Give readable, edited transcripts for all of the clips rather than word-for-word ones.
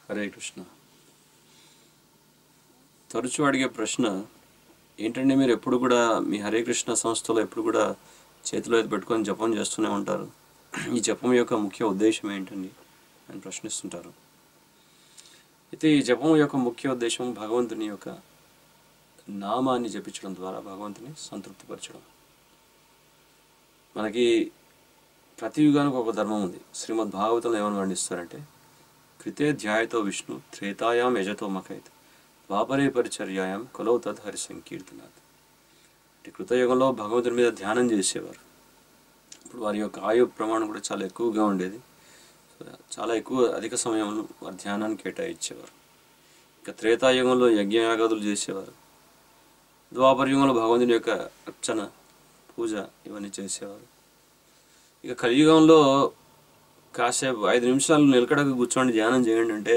హరే కృష్ణ. తరచూ అడిగే ప్రశ్న ఏంటంటే, మీరు ఎప్పుడు కూడా మీ హరే కృష్ణ సంస్థలో ఎప్పుడు కూడా చేతిలో ఇది పెట్టుకొని జపం చేస్తూనే ఉంటారు. ఈ జపం యొక్క ముఖ్య ఉద్దేశం ఏంటండి అని ప్రశ్నిస్తుంటారు. అయితే ఈ జపం యొక్క ముఖ్య ఉద్దేశం భగవంతుని యొక్క నామాన్ని జపించడం ద్వారా భగవంతుని సంతృప్తిపరచడం. మనకి ప్రతి యుగానికి ఒక ధర్మం ఉంది. శ్రీమద్ భాగవతంలో ఏమని వర్ణిస్తారంటే, కృతే ధ్యాయతో విష్ణు త్రేతాయాం యజతో మకైత్ ద్వాపరే పరిచర్యాయం కొలౌ తద్ హరి సంకీర్తనాథ్. అంటే కృతయుగంలో భగవంతుని మీద ధ్యానం చేసేవారు. ఇప్పుడు వారి యొక్క ఆయు ప్రమాణం కూడా చాలా ఎక్కువగా ఉండేది. చాలా అధిక సమయంలో వారి ధ్యానాన్ని కేటాయించేవారు. ఇక త్రేతాయుగంలో యజ్ఞయాగాదులు చేసేవారు. ద్వాపర యుగంలో భగవంతుని యొక్క అర్చన, పూజ ఇవన్నీ చేసేవారు. ఇక కలియుగంలో కాసేపు 5 నిమిషాలు నిలకడగా కూర్చోండి ధ్యానం చేయండి అంటే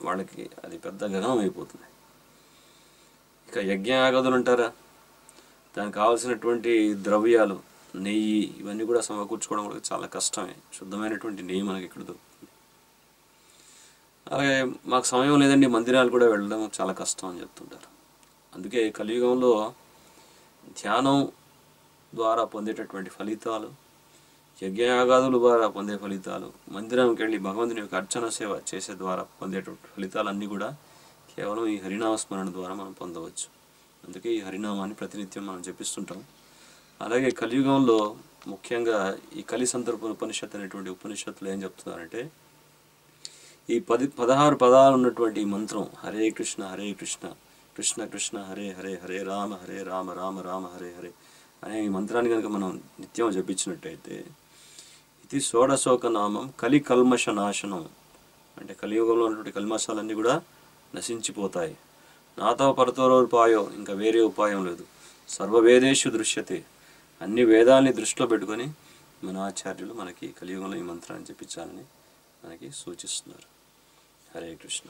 వాళ్ళకి అది పెద్ద గగనం అయిపోతుంది. ఇక యజ్ఞయాగాదులు అంటారా, దానికి కావాల్సినటువంటి ద్రవ్యాలు, నెయ్యి ఇవన్నీ కూడా సమకూర్చుకోవడం కూడా చాలా కష్టమే. శుద్ధమైనటువంటి నెయ్యి మనకి ఇక్కడ దొరుకుతుంది. అలాగే మాకు సమయం లేదండి, మందిరాలు కూడా వెళ్ళడం చాలా కష్టం అని చెప్తుంటారు. అందుకే కలియుగంలో ధ్యానం ద్వారా పొందేటటువంటి ఫలితాలు, యజ్ఞయాగాదుల ద్వారా పొందే ఫలితాలు, మందిరంకి వెళ్ళి భగవంతుని యొక్క అర్చన సేవ చేసే ద్వారా పొందేటువంటి ఫలితాలన్నీ కూడా కేవలం ఈ హరినామస్మరణ ద్వారా మనం పొందవచ్చు. అందుకే ఈ హరినామాన్ని ప్రతినిత్యం మనం జపిస్తుంటాం. అలాగే కలియుగంలో ముఖ్యంగా ఈ కలి సందర్భ ఉపనిషత్తు అనేటువంటి ఉపనిషత్తులు ఏం చెప్తున్నారంటే, ఈ 16 పదాలు ఉన్నటువంటి ఈ మంత్రం హరే కృష్ణ హరే కృష్ణ కృష్ణ కృష్ణ హరే హరే హరే రామ రామ రామ హరే హరే అనే ఈ మంత్రాన్ని కనుక మనం నిత్యం జపించినట్టయితే, ఇది షోడశోక నామం కలి కల్మష నాశనం. అంటే కలియుగంలో ఉన్నటువంటి కల్మషాలన్నీ కూడా నశించిపోతాయి. నాతో పరతోరో ఉపాయం, ఇంకా వేరే ఉపాయం లేదు. సర్వవేదేషు దృశ్యతే, అన్ని వేదాల్ని దృష్టిలో పెట్టుకొని మన ఆచార్యులు మనకి కలియుగంలో ఈ మంత్రాన్ని జపించాలని మనకి సూచిస్తున్నారు. హరే కృష్ణ.